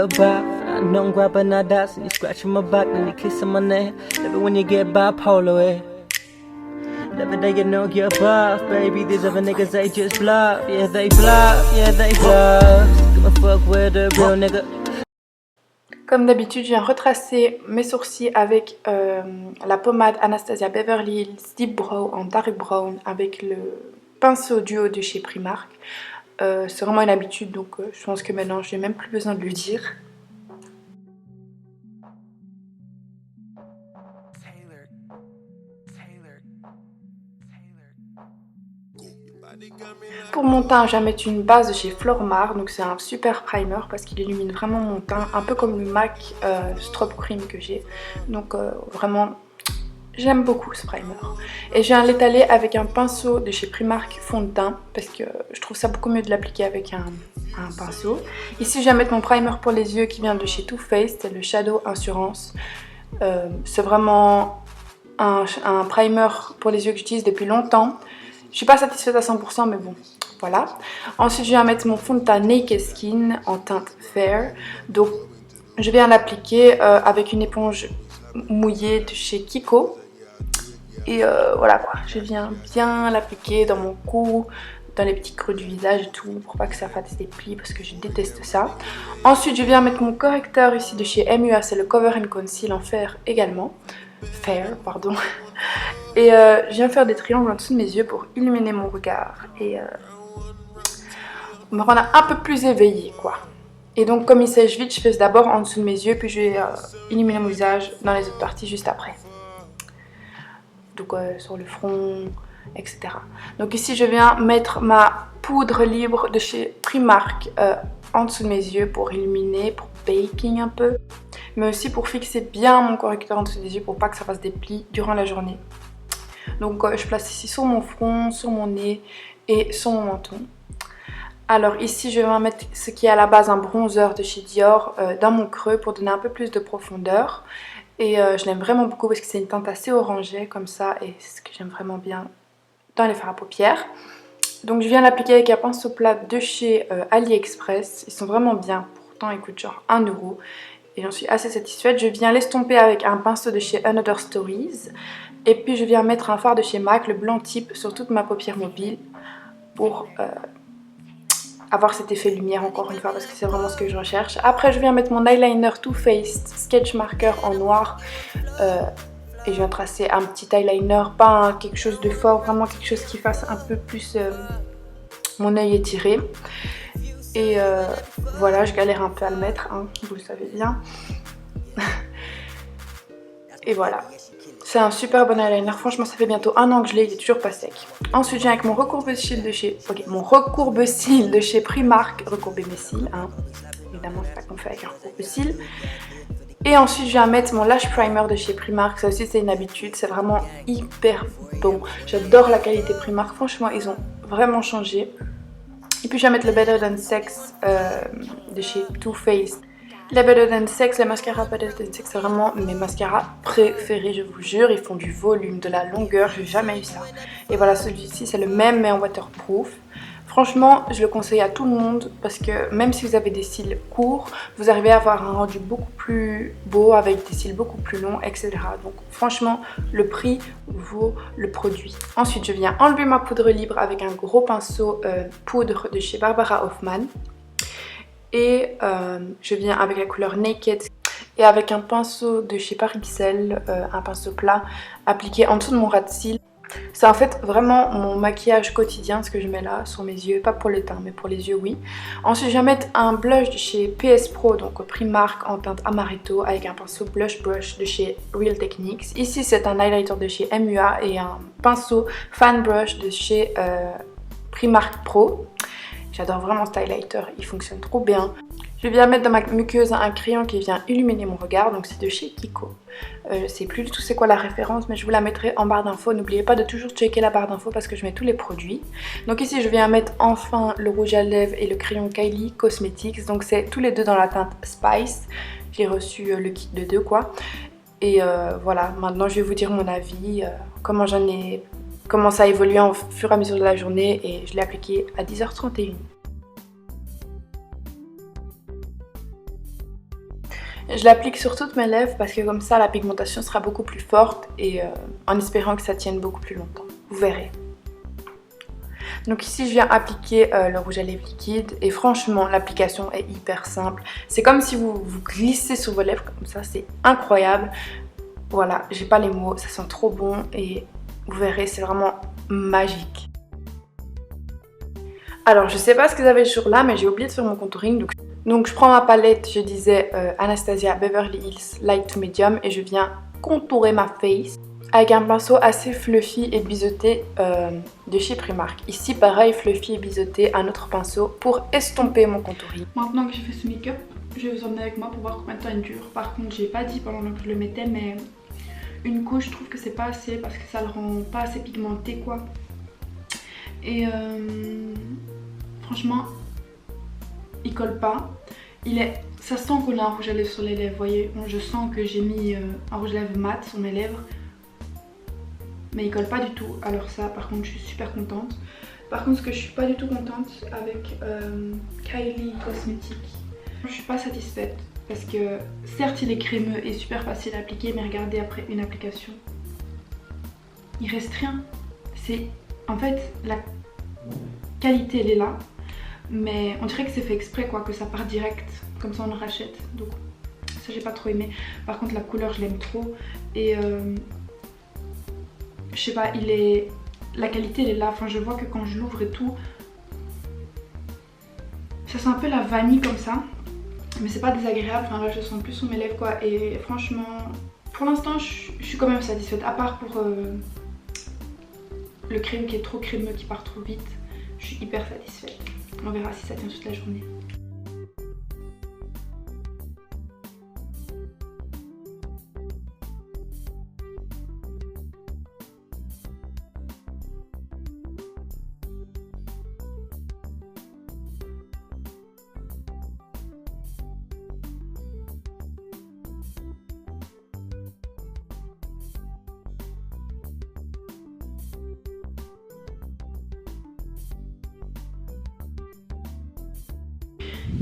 Back, I know I'm grabbing that ass and you scratching my back and you kissing my neck. Love it when you get bipolar, eh? Love it that you know you're buff, baby. These other niggas, they just bluff. Yeah, they bluff, yeah, they bluff. Give a fuck with a real nigga. Comme d'habitude, je viens retracer mes sourcils avec la pommade Anastasia Beverly Hills Deep Brow en Dark Brown avec le pinceau duo de chez Primark. C'est vraiment une habitude, donc je pense que maintenant je n'ai même plus besoin de le dire. Pour mon teint, je vais mettre une base de chez Flormar, donc c'est un super primer parce qu'il illumine vraiment mon teint, un peu comme le MAC Strobe Cream que j'ai. Donc vraiment, j'aime beaucoup ce primer. Et je viens l'étaler avec un pinceau de chez Primark fond de teint parce que je trouve ça beaucoup mieux de l'appliquer avec un pinceau. Ici, je viens mettre mon primer pour les yeux qui vient de chez Too Faced, c'est le Shadow Insurance. C'est vraiment un primer pour les yeux que j'utilise depuis longtemps. Je suis pas satisfaite à 100% mais bon, voilà. Ensuite je viens mettre mon fond de teint Naked Skin en teinte Fair. Donc je viens l'appliquer avec une éponge mouillée de chez Kiko. Et voilà quoi, je viens bien l'appliquer dans mon cou, dans les petits creux du visage et tout, pour pas que ça fasse des plis parce que je déteste ça. Ensuite je viens mettre mon correcteur ici de chez MUA, c'est le Cover and Conceal en fer également. Fair, pardon. Et je viens faire des triangles en dessous de mes yeux pour illuminer mon regard et me rendre un peu plus éveillée quoi. Et donc comme il sèche vite, je fais d'abord en dessous de mes yeux puis je vais illuminer mon visage dans les autres parties juste après. Donc sur le front, etc. Donc ici je viens mettre ma poudre libre de chez Primark en dessous de mes yeux pour illuminer, pour baking un peu. Mais aussi pour fixer bien mon correcteur en dessous des yeux pour pas que ça fasse des plis durant la journée. Donc je place ici sur mon front, sur mon nez et sur mon menton. Alors ici je vais mettre ce qui est à la base un bronzer de chez Dior dans mon creux pour donner un peu plus de profondeur. Et je l'aime vraiment beaucoup parce que c'est une teinte assez orangée comme ça et c'est ce que j'aime vraiment bien dans les fards à paupières. Donc je viens l'appliquer avec un pinceau plat de chez AliExpress. Ils sont vraiment bien, pourtant ils coûtent genre 1 €. Et j'en suis assez satisfaite. Je viens l'estomper avec un pinceau de chez Another Stories. Et puis je viens mettre un fard de chez MAC, le blanc type, sur toute ma paupière mobile pour avoir cet effet lumière encore une fois parce que c'est vraiment ce que je recherche. Après je viens mettre mon eyeliner Too Faced Sketch Marker en noir. Et je viens tracer un petit eyeliner, pas quelque chose de fort, vraiment quelque chose qui fasse un peu plus mon œil étiré. Et voilà, je galère un peu à le mettre, hein, vous le savez bien. Et voilà, c'est un super bon eyeliner, franchement ça fait bientôt 1 an que je l'ai, il est toujours pas sec. Ensuite je viens avec mon recourbe-cils de chez... Ok, mon recourbe-cils de chez Primark, recourber mes cils, hein. Évidemment c'est pas qu'on fait avec un recourbe-cils. Et ensuite je viens mettre mon lash primer de chez Primark, ça aussi c'est une habitude, c'est vraiment hyper bon. J'adore la qualité Primark, franchement ils ont vraiment changé. Et puis je vais mettre le Better Than Sex de chez Too Faced. Les Better Than Sex, les mascaras Better Than Sex, c'est vraiment mes mascaras préférés, je vous jure. Ils font du volume, de la longueur, j'ai jamais eu ça. Et voilà, celui-ci c'est le même mais en waterproof. Franchement, je le conseille à tout le monde parce que même si vous avez des cils courts, vous arrivez à avoir un rendu beaucoup plus beau avec des cils beaucoup plus longs, etc. Donc franchement, le prix vaut le produit. Ensuite, je viens enlever ma poudre libre avec un gros pinceau poudre de chez Barbara Hoffman. Et je viens avec la couleur Naked et avec un pinceau de chez Paris Pixel, un pinceau plat appliqué en dessous de mon ras de cils. C'est en fait vraiment mon maquillage quotidien, ce que je mets là sur mes yeux, pas pour le teint mais pour les yeux oui. Ensuite je vais mettre un blush de chez PS Pro, donc Primark en teinte Amaretto avec un pinceau blush brush de chez Real Techniques. Ici c'est un highlighter de chez MUA et un pinceau fan brush de chez Primark Pro. J'adore vraiment ce highlighter, il fonctionne trop bien. Je viens mettre dans ma muqueuse un crayon qui vient illuminer mon regard, donc c'est de chez Kiko. Je sais plus du tout c'est quoi la référence, mais je vous la mettrai en barre d'infos. N'oubliez pas de toujours checker la barre d'infos parce que je mets tous les produits. Donc ici je viens mettre enfin le rouge à lèvres et le crayon Kylie Cosmetics. Donc c'est tous les deux dans la teinte Spice. J'ai reçu le kit de 2 quoi. Et voilà, maintenant je vais vous dire mon avis, comment ça a évolué au fur et à mesure de la journée et je l'ai appliqué à 10h31. Je l'applique sur toutes mes lèvres parce que comme ça la pigmentation sera beaucoup plus forte et en espérant que ça tienne beaucoup plus longtemps. Vous verrez. Donc ici je viens appliquer le rouge à lèvres liquide et franchement l'application est hyper simple. C'est comme si vous glissez sur vos lèvres comme ça, c'est incroyable. Voilà, j'ai pas les mots, ça sent trop bon et vous verrez c'est vraiment magique. Alors je sais pas ce que j'avais sur là mais j'ai oublié de faire mon contouring donc je prends ma palette, je disais Anastasia Beverly Hills Light to Medium et je viens contourer ma face avec un pinceau assez fluffy et biseauté de chez Primark. Ici pareil, fluffy et biseauté, un autre pinceau pour estomper mon contouring. Maintenant que j'ai fait ce make-up, je vais vous emmener avec moi pour voir combien de temps il dure. Par contre j'ai pas dit pendant que je le mettais mais une couche je trouve que c'est pas assez parce que ça le rend pas assez pigmenté quoi. Et franchement il colle pas. Ça sent qu'on a un rouge à lèvres sur les lèvres, vous voyez. Je sens que j'ai mis un rouge à lèvres mat sur mes lèvres. Mais il colle pas du tout. Alors ça par contre je suis super contente. Par contre ce que je suis pas du tout contente avec Kylie Cosmetics, je suis pas satisfaite. Parce que certes il est crémeux et super facile à appliquer, mais regardez après une application. Il reste rien. En fait la qualité elle est là. Mais on dirait que c'est fait exprès quoi, que ça part direct, comme ça on le rachète. Donc ça j'ai pas trop aimé. Par contre la couleur je l'aime trop. Et je sais pas, la qualité elle est là. Enfin je vois que quand je l'ouvre et tout, ça sent un peu la vanille comme ça. Mais c'est pas désagréable, enfin là je sens plus sur mes lèvres quoi. Et franchement, pour l'instant je suis quand même satisfaite. À part pour le crème qui est trop crémeux, qui part trop vite. Je suis hyper satisfaite. On verra si ça tient toute la journée.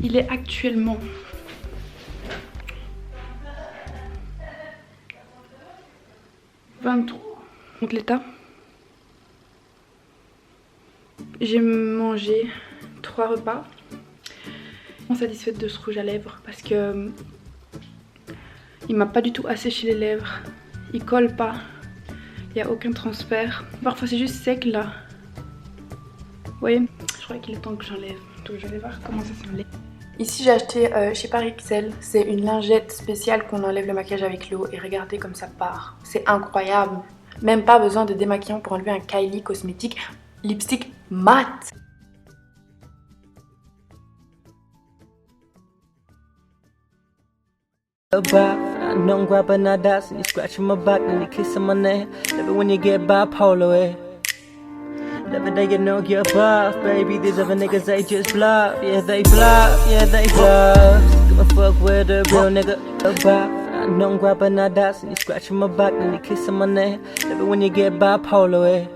Il est actuellement 23. Donc l'état. J'ai mangé 3 repas. Je suis satisfaite de ce rouge à lèvres parce que il m'a pas du tout asséché les lèvres. Il colle pas. Il n'y a aucun transfert. Parfois c'est juste sec là. Vous voyez, je crois qu'il est temps que j'enlève. Donc je vais voir comment ça s'enlève. Ici j'ai acheté chez Paris XL, c'est une lingette spéciale qu'on enlève le maquillage avec l'eau et regardez comme ça part. C'est incroyable. Même pas besoin de démaquillant pour enlever un Kylie Cosmetics lipstick mat. I know I'm grabbing that ass and you scratching my back and you kissing my neck. Love it when you get bipolar, eh? Love it that you know you're buff, baby. These other niggas, they just bluff. Yeah, they bluff, yeah, they bluff. Give a fuck with a real nigga. I know I'm grabbing that ass and you scratching my back and you kissing my neck. Love it when you get bipolar, eh?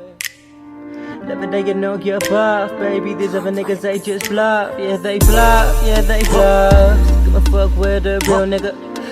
Love it that you know you're buff, baby. These other niggas, they just bluff. Yeah, they bluff, yeah, they bluff. Give a fuck with a real nigga.